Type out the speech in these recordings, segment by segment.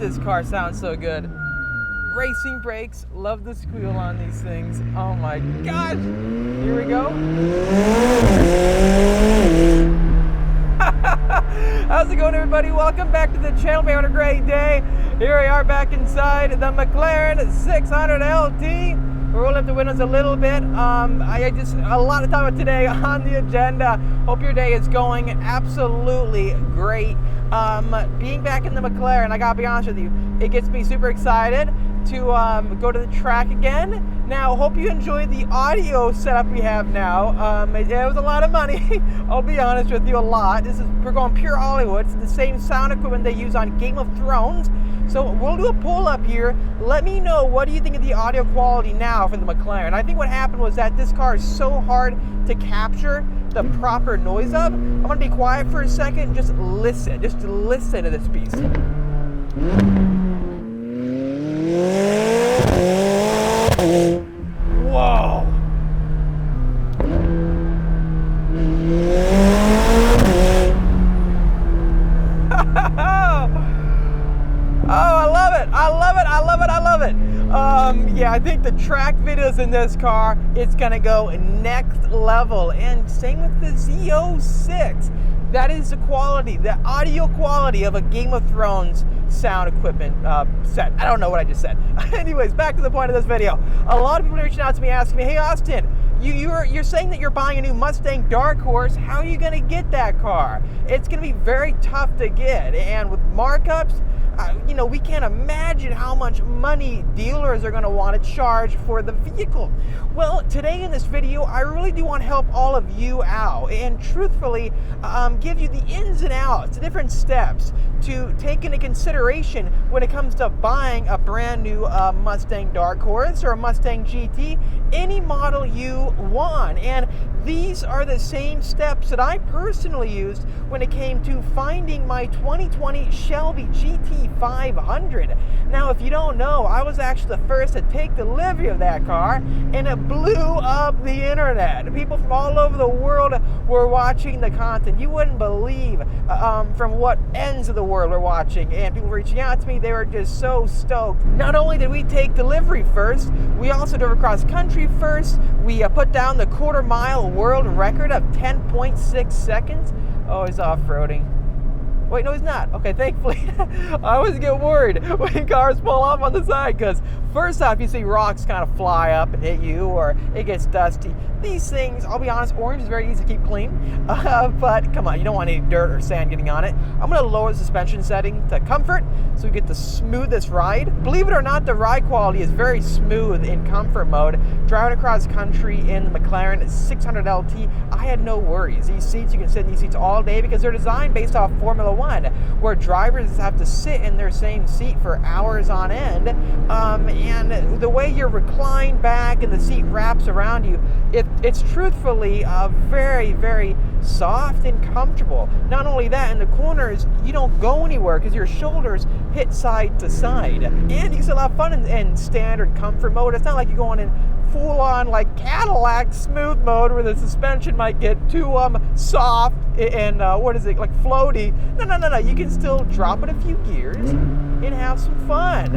this car sound so good. Racing brakes, love the squeal on these things. Oh my gosh. Here we go. How's it going, everybody? Welcome back to the channel. We're having a great day. Here we are back inside the McLaren 600 LT. We're rolling up the windows a little bit. I just a lot of time today on the agenda. Hope your day is going absolutely great. Being back in the McLaren, I gotta be honest with you, it gets me super excited to go to the track again. Now, hope you enjoyed the audio setup we have now. It was a lot of money. I'll be honest with you, a lot. We're going pure Hollywood. It's the same sound equipment they use on Game of Thrones. So we'll do a poll up here. Let me know, what do you think of the audio quality now for the McLaren? I think what happened was that this car is so hard to capture the proper noise of. I'm gonna be quiet for a second and just listen to this piece. Whoa. Oh, I love it. I love it. I love it. I love it. Yeah, I think the track videos in this car, it's gonna go next level. And same with the Z06. That is the quality, the audio quality of a Game of Thrones sound equipment set. I don't know what I just said. Anyways, back to the point of this video. A lot of people are reaching out to me asking me, hey Austin, you're saying that you're buying a new Mustang Dark Horse. How are you gonna get that car? It's gonna be very tough to get, and with markups, we can't imagine how much money dealers are going to want to charge for the vehicle. Well, today in this video, I really do want to help all of you out and truthfully give you the ins and outs, the different steps to take into consideration when it comes to buying a brand new Mustang Dark Horse or a Mustang GT, any model you want. And these are the same steps that I personally used when it came to finding my 2020 Shelby GT500. Now, if you don't know, I was actually the first to take delivery of that car, and it blew up the internet. People from all over the world were watching the content. You wouldn't believe from what ends of the world were watching, and people reaching out to me. They were just so stoked. Not only did we take delivery first, we also drove across country first. We put down the quarter-mile world record of 10.6 seconds. Oh, he's off-roading. Wait, no, he's not. Okay, thankfully. I always get worried when cars pull off on the side, because first off, you see rocks kind of fly up and hit you, or it gets dusty. These things, I'll be honest, orange is very easy to keep clean, but come on, you don't want any dirt or sand getting on it. I'm going to lower the suspension setting to comfort so we get the smoothest ride. Believe it or not, the ride quality is very smooth in comfort mode. Driving across country in the McLaren 600 LT, I had no worries. These seats, you can sit in these seats all day because they're designed based off Formula One, where drivers have to sit in their same seat for hours on end, and the way you're reclined back and the seat wraps around you, it's truthfully very, very soft and comfortable. Not only that, in the corners, you don't go anywhere because your shoulders hit side to side, and you can still have fun in standard comfort mode. It's not like you're going in full-on like Cadillac smooth mode where the suspension might get too soft and like floaty. No, you can still drop it a few gears and have some fun.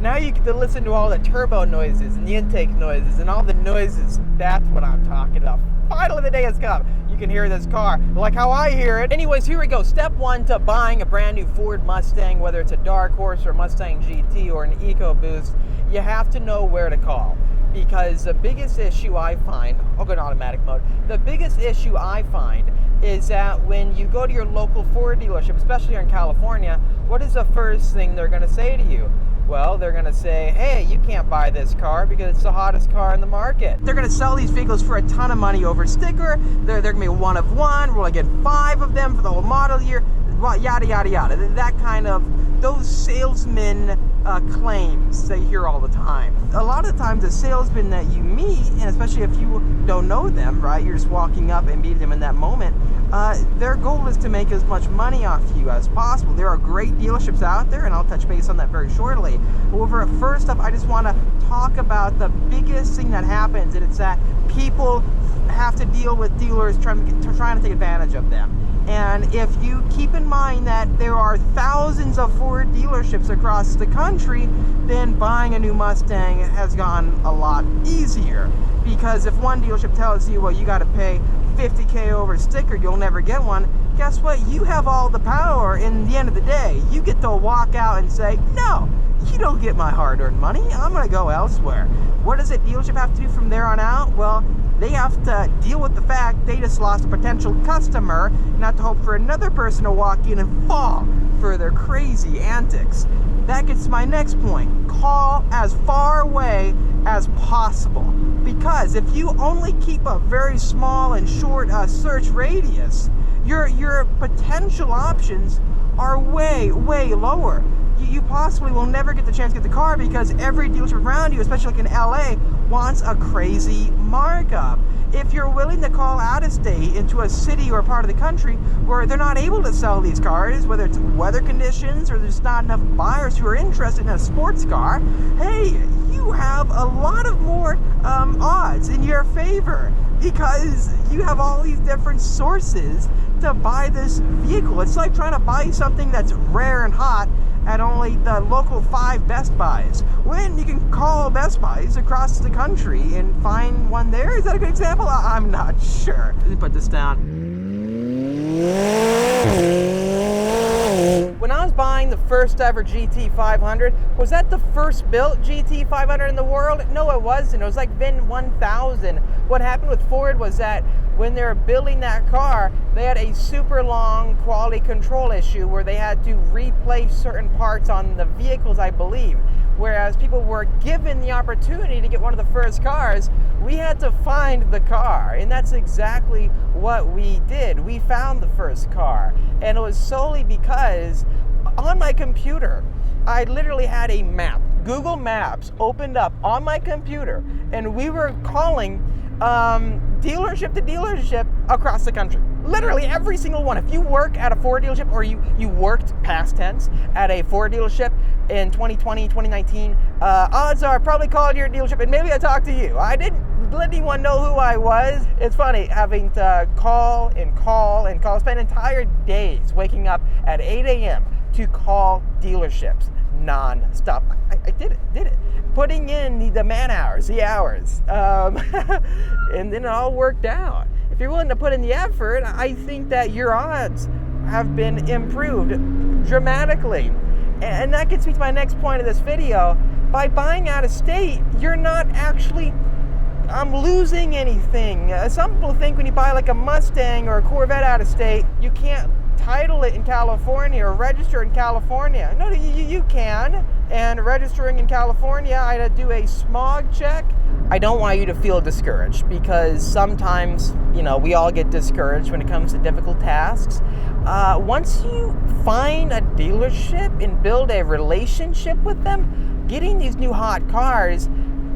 Now you get to listen to all the turbo noises and the intake noises and all the noises. That's what I'm talking about. Finally, the day has come. You can hear this car like how I hear it. Anyways, here we go. Step one to buying a brand new Ford Mustang, whether it's a Dark Horse or Mustang GT or an EcoBoost, you have to know where to call. Because the biggest issue I find, I'll go in automatic mode, the biggest issue I find is that when you go to your local Ford dealership, especially here in California, what is the first thing they're going to say to you? Well, they're going to say, hey, you can't buy this car because it's the hottest car in the market. They're going to sell these vehicles for a ton of money over sticker. They're going to be a one of one. We're going to get 5 of them for the whole model year. Yada, yada, yada. That kind of, those salesmen claims that you hear all the time. A lot of the times the salesman that you meet, and especially if you don't know them, right, you're just walking up and meeting them in that moment, their goal is to make as much money off you as possible. There are great dealerships out there, and I'll touch base on that very shortly. However, first up, I just want to talk about the biggest thing that happens, and it's that people have to deal with dealers trying to take advantage of them. And if you keep in mind that there are thousands of Ford dealerships across the country, then buying a new Mustang has gone a lot easier. Because if one dealership tells you, well, you got to pay $50K over sticker, you'll never get one, guess what? You have all the power. In the end of the day, you get to walk out and say, no, you don't get my hard-earned money. I'm going to go elsewhere. What does a dealership have to do from there on out? Well, they have to deal with the fact they just lost a potential customer, not to hope for another person to walk in and fall for their crazy antics. That gets to my next point. Call as far away as possible. Because if you only keep a very small and short search radius, your potential options are way, way lower. You possibly will never get the chance to get the car because every dealership around you, especially like in LA, wants a crazy markup. If you're willing to call out of state into a city or a part of the country where they're not able to sell these cars, whether it's weather conditions or there's not enough buyers who are interested in a sports car, hey, you have a lot of more odds in your favor because you have all these different sources to buy this vehicle. It's like trying to buy something that's rare and hot at only the local 5 Best Buys, when you can call Best Buys across the country and find one there. Is that a good example? I'm not sure. Let me put this down. When I was buying the first ever GT500, was that the first built GT500 in the world? No, it wasn't. It was like VIN 1000. What happened with Ford was that when they were building that car, they had a super long quality control issue where they had to replace certain parts on the vehicles, I believe. Whereas people were given the opportunity to get one of the first cars, we had to find the car. And that's exactly what we did. We found the first car. And it was solely because on my computer, I literally had a map. Google Maps opened up on my computer, and we were calling dealership to dealership across the country. Literally every single one. If you work at a Ford dealership or you worked past tense at a Ford dealership in 2020, 2019, odds are I probably called your dealership and maybe I talked to you. I didn't let anyone know who I was. It's funny having to call and call and call, spend entire days waking up at 8 a.m. to call dealerships non-stop. I did it. Putting in the man hours, the hours, and then it all worked out. If you're willing to put in the effort, I think that your odds have been improved dramatically. And that gets me to my next point of this video. By buying out of state, you're not actually losing anything. Some people think when you buy like a Mustang or a Corvette out of state, you can't title it in California or register in California. No, you can. And registering in California, I had to do a smog check. I don't want you to feel discouraged because sometimes, we all get discouraged when it comes to difficult tasks. Once you find a dealership and build a relationship with them, getting these new hot cars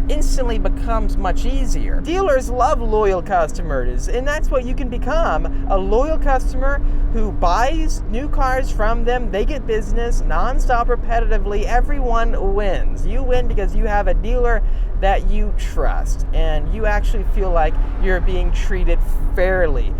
instantly becomes much easier. Dealers love loyal customers, and that's what you can become. A loyal customer who buys new cars from them. They get business nonstop, repetitively. Everyone wins. You win because you have a dealer that you trust and you actually feel like you're being treated fairly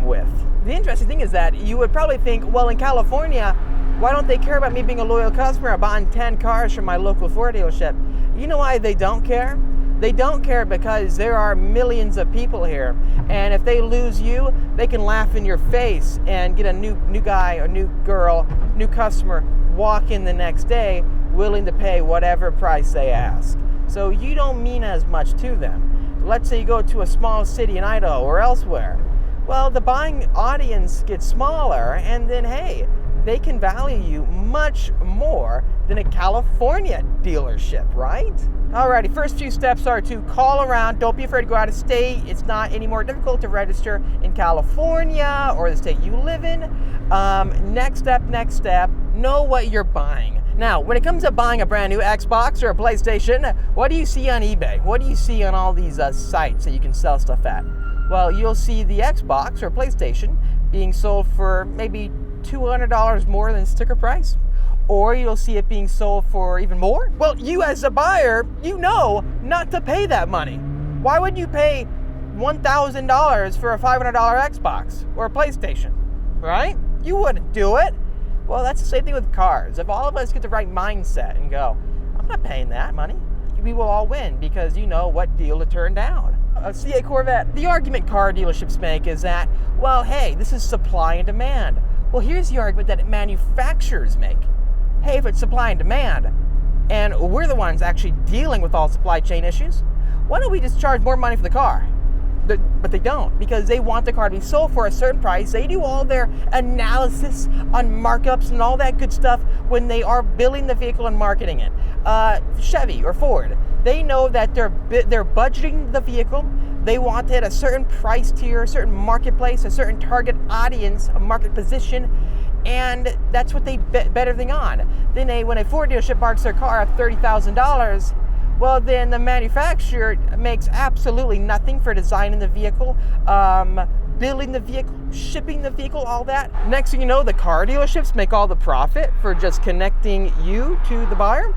with. The interesting thing is that you would probably think, well, in California, why don't they care about me being a loyal customer? I'm buying 10 cars from my local Ford dealership. You know why they don't care? They don't care because there are millions of people here. And if they lose you, they can laugh in your face and get a new guy or new girl, new customer walk in the next day willing to pay whatever price they ask. So you don't mean as much to them. Let's say you go to a small city in Idaho or elsewhere. Well, the buying audience gets smaller, and then hey, they can value you much more than a California dealership, right? Alrighty, first few steps are to call around. Don't be afraid to go out of state. It's not any more difficult to register in California or the state you live in. Next step, know what you're buying. Now, when it comes to buying a brand new Xbox or a PlayStation, what do you see on eBay? What do you see on all these sites that you can sell stuff at? Well, you'll see the Xbox or PlayStation being sold for maybe $200 more than sticker price, or you'll see it being sold for even more. Well, you as a buyer, you know not to pay that money. Why would you pay $1,000 for a $500 Xbox or a PlayStation, right? You wouldn't do it. Well, that's the same thing with cars. If all of us get the right mindset and go, I'm not paying that money, we will all win because you know what deal to turn down. See a Corvette. The argument car dealerships make is that, well, hey, this is supply and demand. Well, here's the argument that manufacturers make. Hey, if it's supply and demand, and we're the ones actually dealing with all supply chain issues, why don't we just charge more money for the car? But they don't, because they want the car to be sold for a certain price. They do all their analysis on markups and all that good stuff when they are building the vehicle and marketing it. Chevy or Ford, they know that they're budgeting the vehicle. They want it at a certain price tier, a certain marketplace, a certain target audience, a market position, and that's what they bet everything on. Then when a Ford dealership marks their car at $30,000, well, then the manufacturer makes absolutely nothing for designing the vehicle, building the vehicle, shipping the vehicle, all that. Next thing you know, the car dealerships make all the profit for just connecting you to the buyer.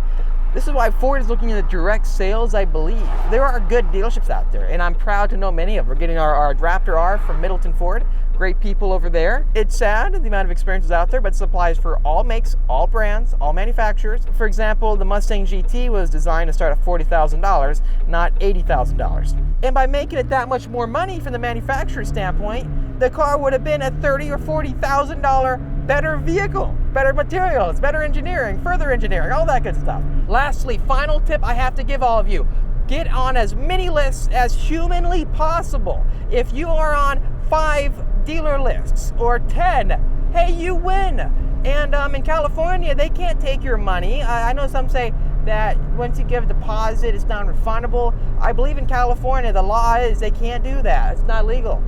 This is why Ford is looking at direct sales, I believe. There are good dealerships out there, and I'm proud to know many of them. We're getting our Raptor R from Middleton Ford. Great people over there. It's sad the amount of experiences out there, but supplies for all makes, all brands, all manufacturers. For example, the Mustang GT was designed to start at $40,000, not $80,000. And by making it that much more money from the manufacturer standpoint, the car would have been a $30,000 or $40,000 better vehicle, better materials, better engineering, further engineering, all that good stuff. Lastly, final tip I have to give all of you. Get on as many lists as humanly possible. If you are on 5 dealer lists or 10, hey, you win. And in California, they can't take your money. I know some say that once you give a deposit, it's non-refundable. I believe in California, the law is they can't do that. It's not legal.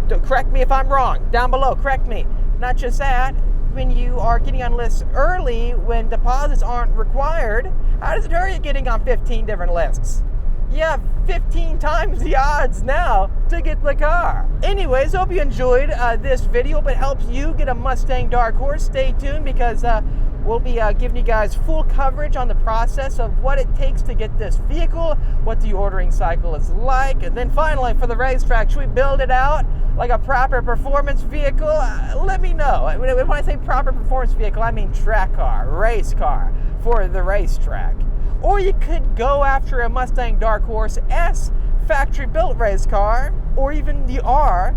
Correct me if I'm wrong. Down below, correct me. Not just that, when you are getting on lists early, when deposits aren't required, how does it hurt you getting on 15 different lists? You have 15 times the odds now to get the car. Anyways, hope you enjoyed this video. If it helps you get a Mustang Dark Horse, stay tuned because we'll be giving you guys full coverage on the process of what it takes to get this vehicle, what the ordering cycle is like, and then finally for the racetrack, should we build it out like a proper performance vehicle? Let me know. When I say proper performance vehicle, I mean track car, race car for the racetrack. Or you could go after a Mustang Dark Horse S factory built race car, or even the R,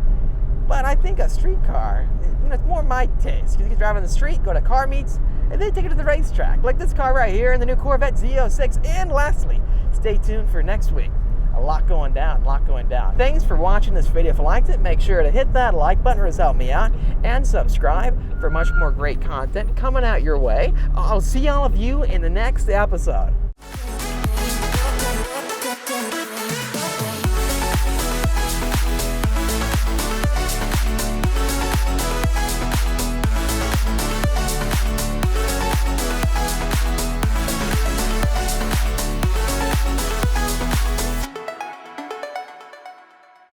but I think a street car, it's more my taste. You can drive on the street, go to car meets, and then take it to the racetrack, like this car right here and the new Corvette Z06. And lastly, stay tuned for next week. A lot going down, Thanks for watching this video. If you liked it, make sure to hit that like button, it help me out, and subscribe for much more great content coming out your way. I'll see all of you in the next episode.